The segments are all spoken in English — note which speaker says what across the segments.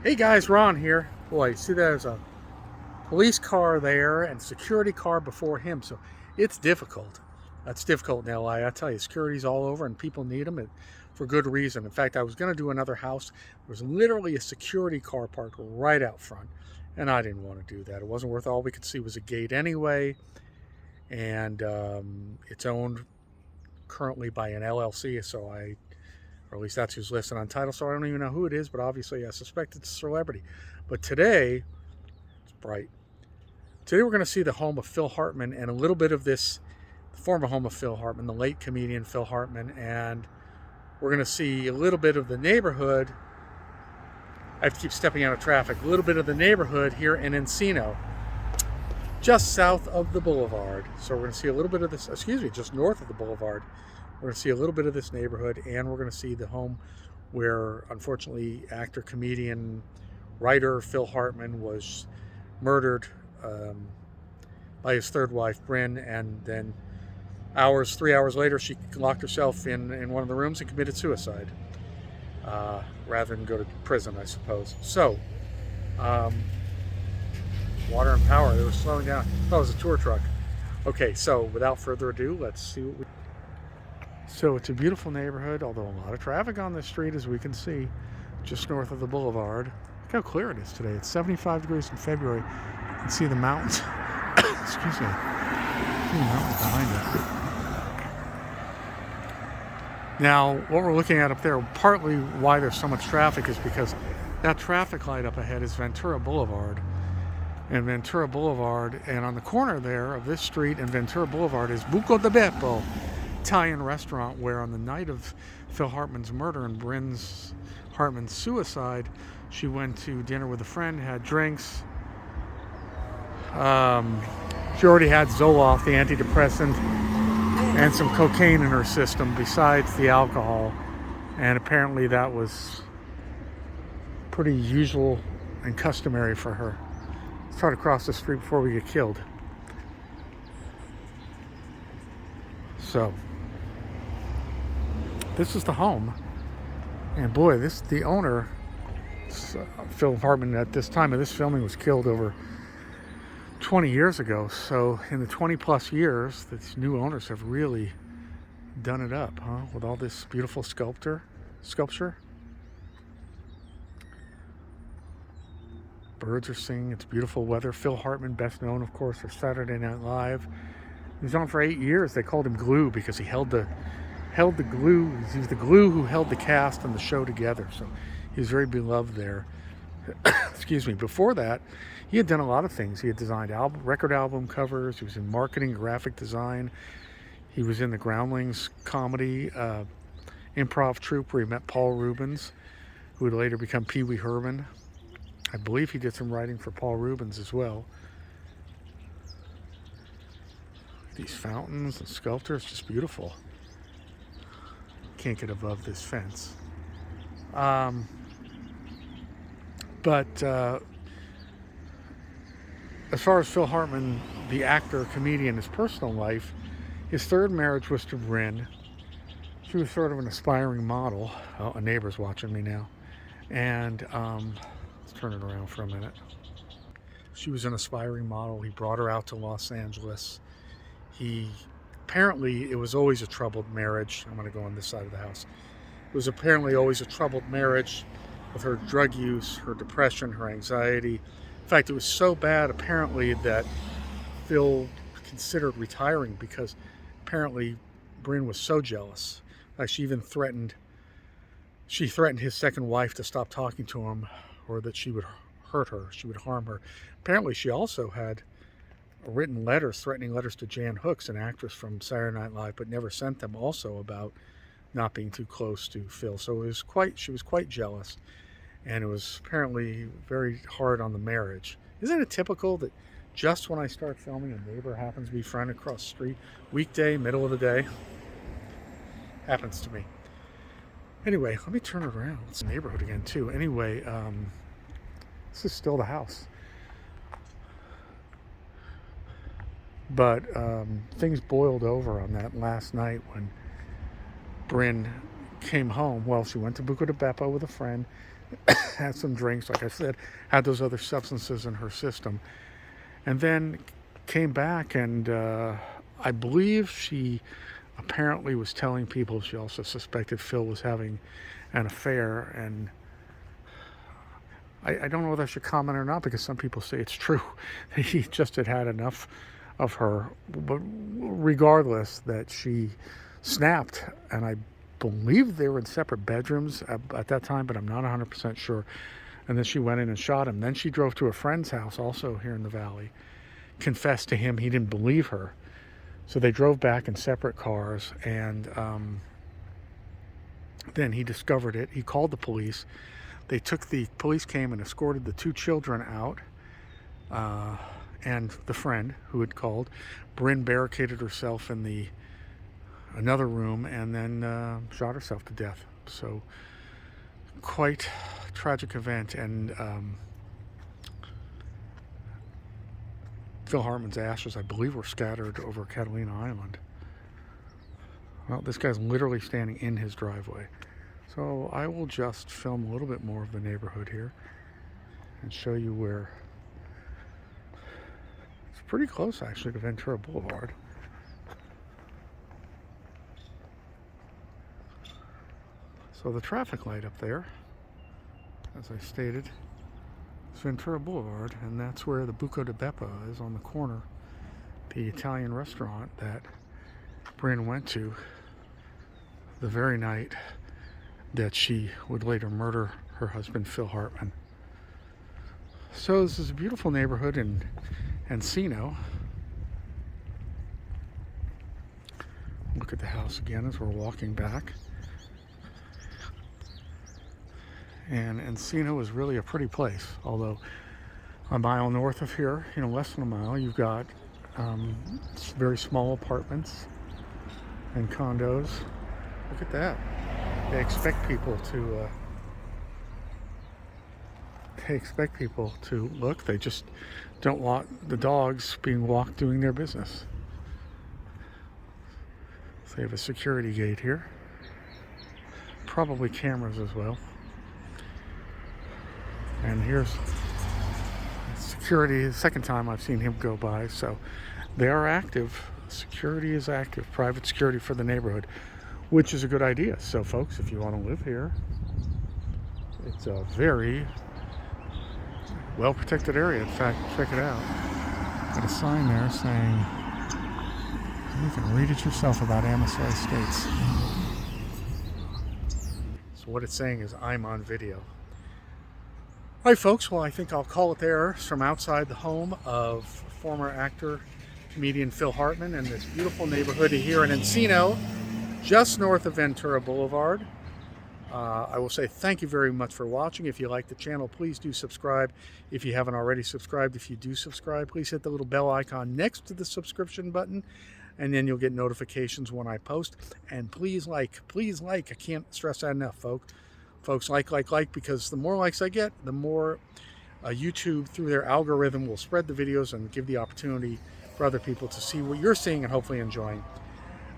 Speaker 1: Hey guys, Ron here. Boy, see there's a police car there and security car before him, so it's difficult. That's difficult in LA. I tell you, security's all over and people need them for good reason. In fact, I was going to do another house. There was literally a security car parked right out front, and I didn't want to do that. It wasn't worth all we could see was a gate anyway, and it's owned currently by an LLC, or at least that's who's listed on title, so I don't even know who it is, but obviously I suspect it's a celebrity. But today, it's bright. Today we're going to see the home of Phil Hartman and a little bit of this, the former home of Phil Hartman, the late comedian Phil Hartman, and we're going to see a little bit of the neighborhood. I have to keep stepping out of traffic. A little bit of the neighborhood here in Encino, just south of the boulevard. So we're going to see a little bit of this, just north of the boulevard. We're going to see a little bit of this neighborhood, and we're going to see the home where, unfortunately, actor, comedian, writer Phil Hartman was murdered by his third wife, Bryn, and then 3 hours later, she locked herself in one of the rooms and committed suicide, rather than go to prison, I suppose. So, water and power, they were slowing down. I thought it was a tour truck. Okay, so without further ado, let's see what we... So it's a beautiful neighborhood, although a lot of traffic on this street, as we can see, just north of the boulevard. Look how clear it is today. It's 75 degrees in February. You can see the mountains. Excuse me. See the mountains behind it. Now, what we're looking at up there, partly why there's so much traffic is because that traffic light up ahead is Ventura Boulevard. And Ventura Boulevard, and on the corner there of this street and Ventura Boulevard is Buco de Beppo, Italian restaurant, where on the night of Phil Hartman's murder and Bryn Hartman's suicide, she went to dinner with a friend, had drinks. She already had Zoloft, the antidepressant, and some cocaine in her system besides the alcohol. And apparently that was pretty usual and customary for her. Let's try to cross the street before we get killed. So, this is the home. And boy, the owner, Phil Hartman, at this time of this filming was killed over 20 years ago. So in the 20 plus years, these new owners have really done it up, huh? With all this beautiful sculpture. Birds are singing. It's beautiful weather. Phil Hartman, best known, of course, for Saturday Night Live. He was on for 8 years. They called him Glue because he held the glue. He was the glue who held the cast and the show together. So he was very beloved there. Excuse me. Before that, he had done a lot of things. He had designed record album covers. He was in marketing, graphic design. He was in the Groundlings comedy improv troupe where he met Paul Rubens, who would later become Pee Wee Herman. I believe he did some writing for Paul Rubens as well. These fountains and sculptures, just beautiful. Can't get above this fence. But as far as Phil Hartman, the actor, comedian, his personal life, his third marriage was to Bryn. She was sort of an aspiring model. Oh, a neighbor's watching me now. And let's turn it around for a minute. She was an aspiring model. He brought her out to Los Angeles. Apparently, it was always a troubled marriage. I'm going to go on this side of the house. It was apparently always a troubled marriage with her drug use, her depression, her anxiety. In fact, it was so bad, apparently, that Phil considered retiring because apparently Bryn was so jealous. Like she threatened his second wife to stop talking to him, or that she would hurt her, she would harm her. Apparently, she also had written threatening letters to Jan Hooks, an actress from Saturday Night Live, but never sent them, also about not being too close to Phil. So she was quite jealous, and it was apparently very hard on the marriage. Isn't it typical that just when I start filming, a neighbor happens to be friend across the street, weekday, middle of the day? Happens to me. Anyway, let me turn it around. It's the neighborhood again too. Anyway, this is still the house. But things boiled over on that last night when Bryn came home. Well, she went to Buco de Beppo with a friend. had some drinks, like I said, had those other substances in her system, and then came back, and I believe she apparently was telling people she also suspected Phil was having an affair, and I don't know whether I should comment or not, because some people say it's true. He just had enough of her, but regardless, that she snapped, and I believe they were in separate bedrooms at that time, but I'm not 100% sure. And then she went in and shot him. Then she drove to a friend's house, also here in the valley, confessed to him. He didn't believe her. So they drove back in separate cars, and then he discovered it. He called the police. The police came and escorted the 2 children out, and the friend who had called. Bryn barricaded herself in another room, and then shot herself to death. So quite tragic event. And Phil Hartman's ashes, I believe, were scattered over Catalina Island. Well, this guy's literally standing in his driveway. So I will just film a little bit more of the neighborhood here and show you where it's pretty close, actually, to Ventura Boulevard. So the traffic light up there, as I stated, is Ventura Boulevard, and that's where the Buco di Beppo is, on the corner, the Italian restaurant that Bryn went to the very night that she would later murder her husband, Phil Hartman. So this is a beautiful neighborhood in Encino. Look at the house again as we're walking back. And Encino is really a pretty place, although a mile north of here, less than a mile, you've got very small apartments and condos. Look at that. They expect people to look. They just don't want the dogs being walked doing their business. So they have a security gate here. Probably cameras as well. And here's security, the second time I've seen him go by. So they are active. Security is active. Private security for the neighborhood, which is a good idea. So folks, if you want to live here, it's a very well protected area. In fact, check it out. Got a sign there saying, you can read it yourself, about Amisoy Estates. So what it's saying is, I'm on video. All right, folks, well, I think I'll call it there. It's from outside the home of former actor, comedian Phil Hartman, in this beautiful neighborhood here in Encino, just north of Ventura Boulevard. I will say thank you very much for watching. If you like the channel, please do subscribe. If you haven't already subscribed, if you do subscribe, please hit the little bell icon next to the subscription button, and then you'll get notifications when I post. And please like, I can't stress that enough, folks, like, because the more likes I get, the more YouTube, through their algorithm, will spread the videos and give the opportunity for other people to see what you're seeing and hopefully enjoying.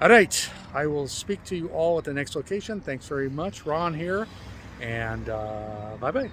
Speaker 1: All right, I will speak to you all at the next location. Thanks very much. Ron here, and bye-bye.